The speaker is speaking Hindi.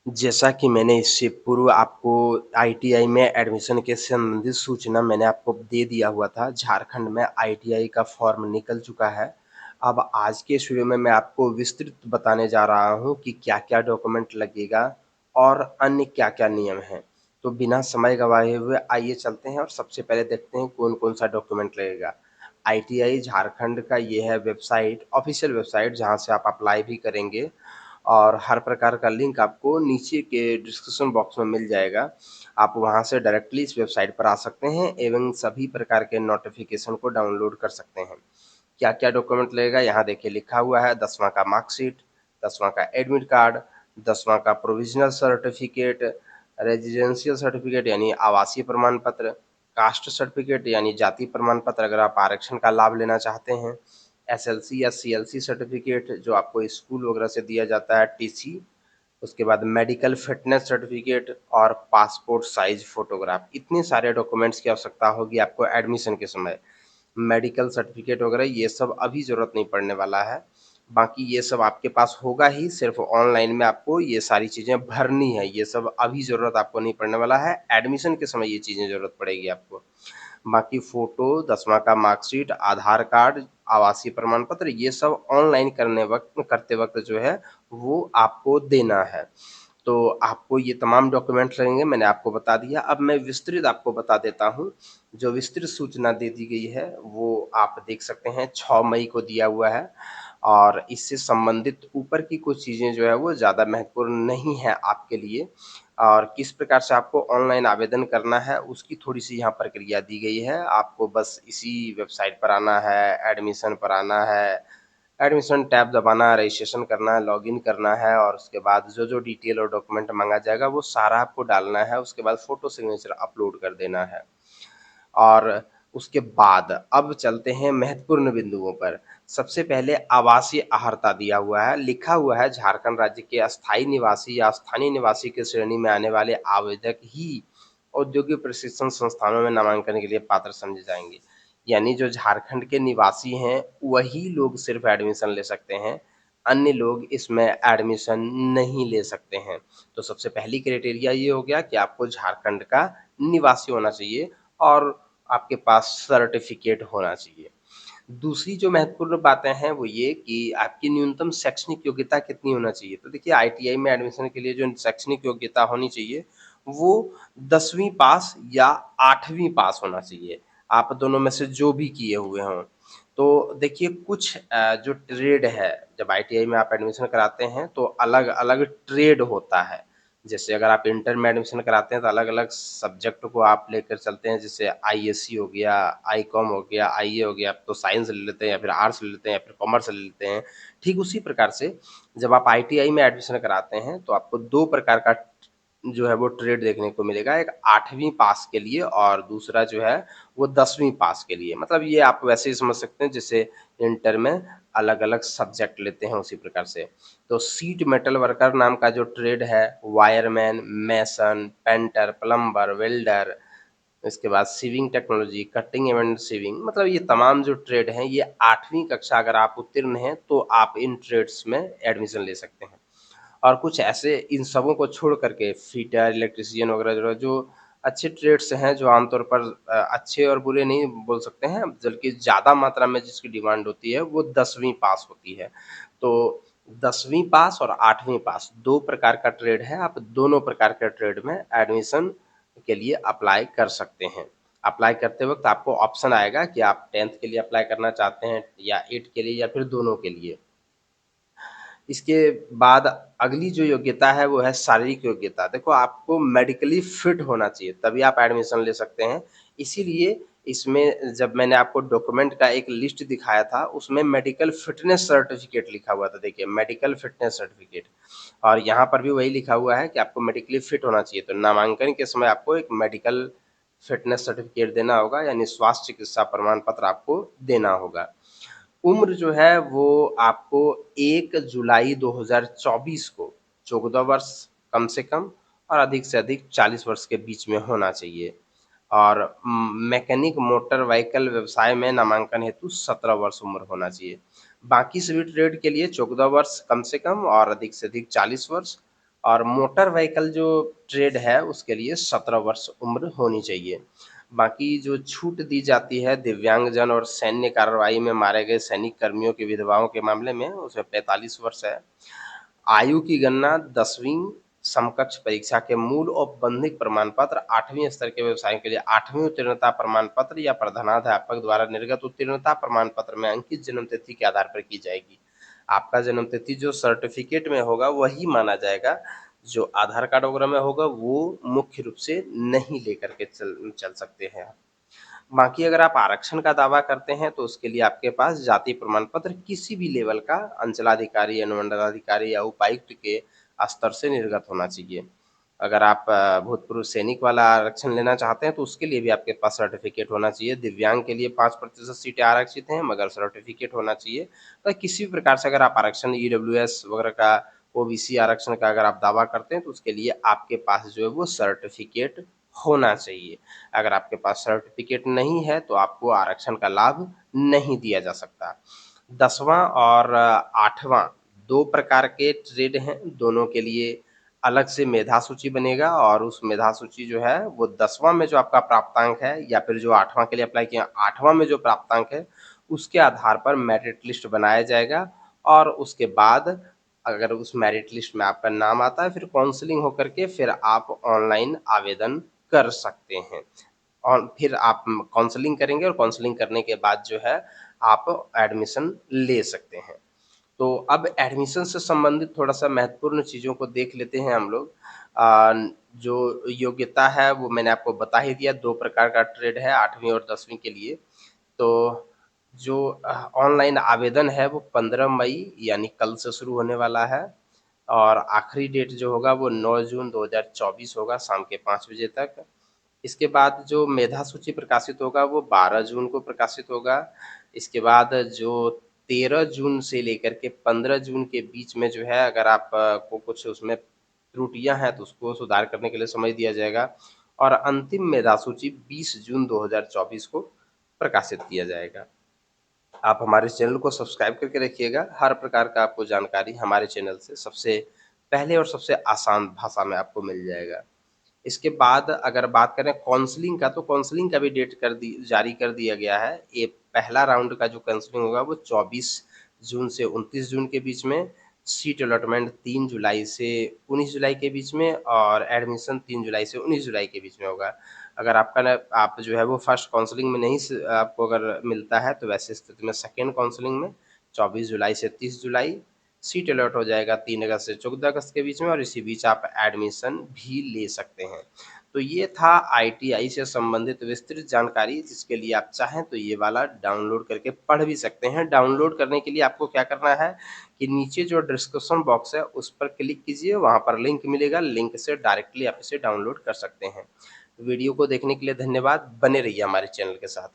जैसा कि मैंने इससे पूर्व आपको आईटीआई में एडमिशन के संबंधित सूचना मैंने आपको दे दिया हुआ था, झारखंड में आईटीआई का फॉर्म निकल चुका है। अब आज के इस वीडियो में मैं आपको विस्तृत बताने जा रहा हूँ कि क्या-क्या डॉक्यूमेंट लगेगा और अन्य क्या-क्या नियम हैं। तो बिना समय गँवाए हुए आइए चलते हैं और सबसे पहले देखते हैं कौन-कौन सा डॉक्यूमेंट लगेगा। आईटीआई झारखंड का ये है वेबसाइट, ऑफ़िशियल वेबसाइट जहाँ से आप अप्लाई भी करेंगे और हर प्रकार का लिंक आपको नीचे के डिस्क्रिप्शन बॉक्स में मिल जाएगा। आप वहाँ से डायरेक्टली इस वेबसाइट पर आ सकते हैं एवं सभी प्रकार के नोटिफ़िकेशन को डाउनलोड कर सकते हैं। क्या-क्या डॉक्यूमेंट लगेगा यहाँ देखिए लिखा हुआ है 10वाँ का मार्कशीट, 10वाँ का एडमिट कार्ड, 10वाँ का प्रोविज़नल सर्टिफ़िकेट, रेज़िडेंशियल सर्टिफ़िकेट यानी आवासीय प्रमाण पत्र, कास्ट सर्टिफ़िकेट यानी जाति प्रमाण पत्र अगर आप आरक्षण का लाभ लेना चाहते हैं, एसएलसी या सीएलसी सर्टिफ़िकेट जो आपको स्कूल वगैरह से दिया जाता है टीसी, उसके बाद मेडिकल फिटनेस सर्टिफ़िकेट और पासपोर्ट साइज़ फ़ोटोग्राफ। इतने सारे डॉक्यूमेंट्स की आवश्यकता होगी आपको एडमिशन के समय। मेडिकल सर्टिफ़िकेट वगैरह ये सब अभी ज़रूरत नहीं पड़ने वाला है। बाकी ये सब आपके पास होगा ही, सिर्फ़ ऑनलाइन में आपको ये सारी चीज़ें भरनी है। ये सब अभी ज़रूरत आपको नहीं पड़ने वाला है, एडमिशन के समय ये चीज़ें ज़रूरत पड़ेगी आपको। बाकी फ़ोटो, 10वाँ का मार्कशीट, आधार कार्ड, आवासीय प्रमाण पत्र ये सब ऑनलाइन करते वक़्त जो है वो आपको देना है। तो आपको ये तमाम डॉक्यूमेंट्स लगेंगे, मैंने आपको बता दिया। अब मैं विस्तृत आपको बता देता हूँ, जो विस्तृत सूचना दे दी गई है, वो आप देख सकते हैं 6 मई को दिया हुआ है और इससे संबंधित ऊपर की कुछ चीज़ें जो है वो ज़्यादा महत्वपूर्ण नहीं है आपके लिए और किस प्रकार से आपको ऑनलाइन आवेदन करना है, उसकी थोड़ी-सी यहाँ प्रक्रिया दी गई है। आपको बस इसी वेबसाइट पर आना है, एडमिशन पर आना है, एडमिशन टैब दबाना है, रजिस्ट्रेशन करना है, लॉगिन करना है और उसके बाद जो-जो डिटेल और डॉक्यूमेंट माँगा जाएगा वो सारा आपको डालना है, उसके बाद फ़ोटो सिग्नेचर अपलोड कर देना है। और उसके बाद अब चलते हैं महत्वपूर्ण बिंदुओं पर। सबसे पहले आवासीय अर्हता दिया हुआ है, लिखा हुआ है झारखंड राज्य के अस्थायी निवासी या स्थानीय निवासी की श्रेणी में आने वाले आवेदक ही औद्योगिक प्रशिक्षण संस्थानों में नामांकन के लिए पात्र समझे जाएँगे। यानी जो झारखंड के निवासी हैं, वही लोग सिर्फ़ एडमिशन ले सकते हैं, अन्य लोग इसमें एडमिशन नहीं ले सकते हैं। तो सबसे पहली क्राइटेरिया ये हो गया कि आपको झारखंड का निवासी होना चाहिए और आपके पास सर्टिफ़िकेट होना चाहिए। दूसरी जो महत्वपूर्ण बातें हैं वो ये कि आपकी न्यूनतम शैक्षणिक योग्यता कितनी होना चाहिए। तो देखिए आईटीआई में एडमिशन के लिए जो शैक्षणिक योग्यता होनी चाहिए वो 10वीं पास या 8वीं पास होना चाहिए। आप दोनों में से जो भी किए हुए हों। तो देखिए कुछ जो ट्रेड है जब आईटीआई में आप एडमिशन कराते हैं तो अलग-अलग ट्रेड होता है। जैसे अगर आप इंटर में एडमिशन कराते हैं तो अलग-अलग सब्जेक्ट को आप लेकर चलते हैं जैसे आईएससी हो गया, आईकॉम हो गया, आईए हो गया, आप तो साइंस ले लेते हैं या फिर आर्ट्स ले लेते हैं या फिर कॉमर्स ले लेते हैं। ठीक उसी प्रकार से जब आप आईटीआई में एडमिशन कराते हैं तो आपको 2 प्रकार का जो है वो ट्रेड देखने को मिलेगा। एक 8वीं पास के लिए और दूसरा जो है वो 10वीं पास के लिए। मतलब ये आप वैसे ही समझ सकते हैं जैसे इंटर में अलग-अलग सब्जेक्ट लेते हैं उसी प्रकार से। तो शीट मेटल वर्कर नाम का जो ट्रेड है wireman, mason, painter, plumber, welder इसके बाद sewing technology, cutting and sewing मतलब ये तमाम जो ट्रेड हैं ये 8वीं कक्षा अगर आप उत्तीर्ण हैं तो आप इन ट्रेड्स में एडमिशन ले सकते हैं। और कुछ ऐसे इन सबों को छोड़ कर के फिटर, इलेक्ट्रीशियन वगैरह जो अच्छे ट्रेड्स हैं जो आमतौर पर अच्छे और बुरे नहीं बोल सकते हैं, बल्कि ज़्यादा मात्रा में जिसकी डिमांड होती है वो 10वीं पास होती है। तो 10वीं पास और 8वीं पास 2 प्रकार का ट्रेड है, आप दोनों प्रकार के ट्रेड में एडमिशन के लिए अप्लाई कर सकते हैं। अप्लाई करते वक़्त आपको ऑप्शन आएगा कि आप 10th के लिए अप्लाई करना चाहते हैं या 8 के लिए या फिर दोनों के लिए। इसके बाद अगली जो योग्यता है वो है शारीरिक योग्यता। देखो आपको मेडिकली फिट होना चाहिए तभी आप एडमिशन ले सकते हैं। इसीलिए इसमें जब मैंने आपको डॉक्यूमेंट का एक लिस्ट दिखाया था उसमें मेडिकल फिटनेस सर्टिफ़िकेट लिखा हुआ था देखिए मेडिकल फिटनेस सर्टिफ़िकेट और यहाँ पर भी वही लिखा हुआ है कि आपको मेडिकली फिट होना चाहिए। तो नामांकन के समय आपको एक मेडिकल फिटनेस सर्टिफ़िकेट देना होगा यानी स्वास्थ्य चिकित्सा प्रमाण पत्र आपको देना होगा। उम्र जो है वो आपको 1 जुलाई 2024 को 14 वर्ष कम से कम और अधिक से अधिक 40 वर्ष के बीच में होना चाहिए। और मैकेनिक मोटर व्हीकल व्यवसाय में नामांकन हेतु 17 वर्ष उम्र होना चाहिए। बाकी सभी ट्रेड के लिए 14 वर्ष कम से कम और अधिक से अधिक 40 वर्ष और मोटर व्हीकल जो ट्रेड है उसके लिए 17 वर्ष उम्र होनी चाहिए। बाकी जो छूट दी जाती है दिव्यांगजन और सैन्य कार्रवाई में मारे गए सैनिक कर्मियों की विधवाओं के मामले में उसमें 45 वर्ष है। आयु की गणना 10वीं समकक्ष परीक्षा के मूल औपबंधिक प्रमाण पत्र, 8वीं स्तर के व्यवसायों के लिए 8वीं उत्तीर्णता प्रमाण पत्र या प्रधानाध्यापक द्वारा निर्गत उत्तीर्णता प्रमाण पत्र में अंकित जन्म तिथि के आधार पर की जाएगी। आपका जन्म तिथि जो सर्टिफिकेट में होगा वही माना जाएगा, जो आधार कार्ड वगैरह में होगा वो मुख्य रूप से नहीं लेकर के चल चल सकते हैं आप। बाकी अगर आप आरक्षण का दावा करते हैं तो उसके लिए आपके पास जाति प्रमाण पत्र किसी भी लेवल का अंचलाधिकारी, अनुमंडलाधिकारी या उपायुक्त के स्तर से निर्गत होना चाहिए। अगर आप भूतपूर्व सैनिक वाला आरक्षण लेना चाहते हैं तो उसके लिए भी आपके पास सर्टिफिकेट होना चाहिए। दिव्यांग के लिए 5% सीटें आरक्षित हैं मगर सर्टिफिकेट होना चाहिए। तो किसी भी प्रकार से अगर आप आरक्षण ईडब्ल्यूएस वगैरह का, ओबीसी आरक्षण का अगर आप दावा करते हैं तो उसके लिए आपके पास जो है वो सर्टिफिकेट होना चाहिए। अगर आपके पास सर्टिफिकेट नहीं है तो आपको आरक्षण का लाभ नहीं दिया जा सकता। 10वां और 8वां 2 प्रकार के ट्रेड हैं, दोनों के लिए अलग से मेधा सूची बनेगा और उस मेधा सूची जो है वो 10वां में जो आपका प्राप्तांक है या फिर जो 8वां के लिए अप्लाई किया 8वां में जो प्राप्तांक है उसके आधार पर मेरिट लिस्ट बनाया जाएगा और उसके बाद अगर उस मेरिट लिस्ट में आपका नाम आता है फिर काउंसलिंग होकर के फिर आप ऑनलाइन आवेदन कर सकते हैं। और फिर आप काउंसलिंग करेंगे और काउंसलिंग करने के बाद जो है आप एडमिशन ले सकते हैं। तो अब एडमिशन से संबंधित थोड़ा-सा महत्वपूर्ण चीज़ों को देख लेते हैं हम लोग। जो योग्यता है वो मैंने आपको बता ही दिया, 2 प्रकार का ट्रेड है 8वीं और 10वीं के लिए। तो जो ऑनलाइन आवेदन है वो 15 मई यानी कल से शुरू होने वाला है और आखिरी डेट जो होगा वो 9 जून 2024 होगा शाम के 5 बजे तक। इसके बाद जो मेधा सूची प्रकाशित होगा वो 12 जून को प्रकाशित होगा। इसके बाद जो 13 जून से लेकर के 15 जून के बीच में जो है अगर आप को कुछ उसमें त्रुटियाँ हैं तो उसको सुधार करने के लिए समय दिया जाएगा और अंतिम मेधा सूची 20 जून 2024 को प्रकाशित किया जाएगा। आप हमारे चैनल को सब्सक्राइब करके रखिएगा, हर प्रकार का आपको जानकारी हमारे चैनल से सबसे पहले और सबसे आसान भाषा में आपको मिल जाएगा। इसके बाद अगर बात करें काउंसलिंग का, तो काउंसलिंग का भी डेट जारी कर दिया गया है। ये पहला राउंड का जो काउंसलिंग होगा वो 24 जून से 29 जून के बीच में, सीट अलॉटमेंट 3 जुलाई से 19 जुलाई के बीच में और एडमिशन 3 जुलाई से 19 जुलाई के बीच में होगा। अगर आपका न आप जो है वो फर्स्ट काउंसलिंग में नहीं स आपको अगर मिलता है तो वैसे स्थिति में सेकंड काउंसलिंग में 24 जुलाई से 30 जुलाई, सीट अलॉट हो जाएगा 3 अगस्त से 14 अगस्त के बीच में और इसी बीच आप एडमिशन भी ले सकते हैं। तो ये था आईटीआई से संबंधित विस्तृत जानकारी, जिसके लिए आप चाहें तो ये वाला डाउनलोड करके पढ़ भी सकते हैं। डाउनलोड करने के लिए आपको क्या करना है कि नीचे जो डिस्क्रिप्शन बॉक्स है उस पर क्लिक कीजिए, वहाँ पर लिंक मिलेगा, लिंक से डायरेक्टली आप इसे डाउनलोड कर सकते हैं। वीडियो को देखने के लिए धन्यवाद, बने रहिए हमारे चैनल के साथ।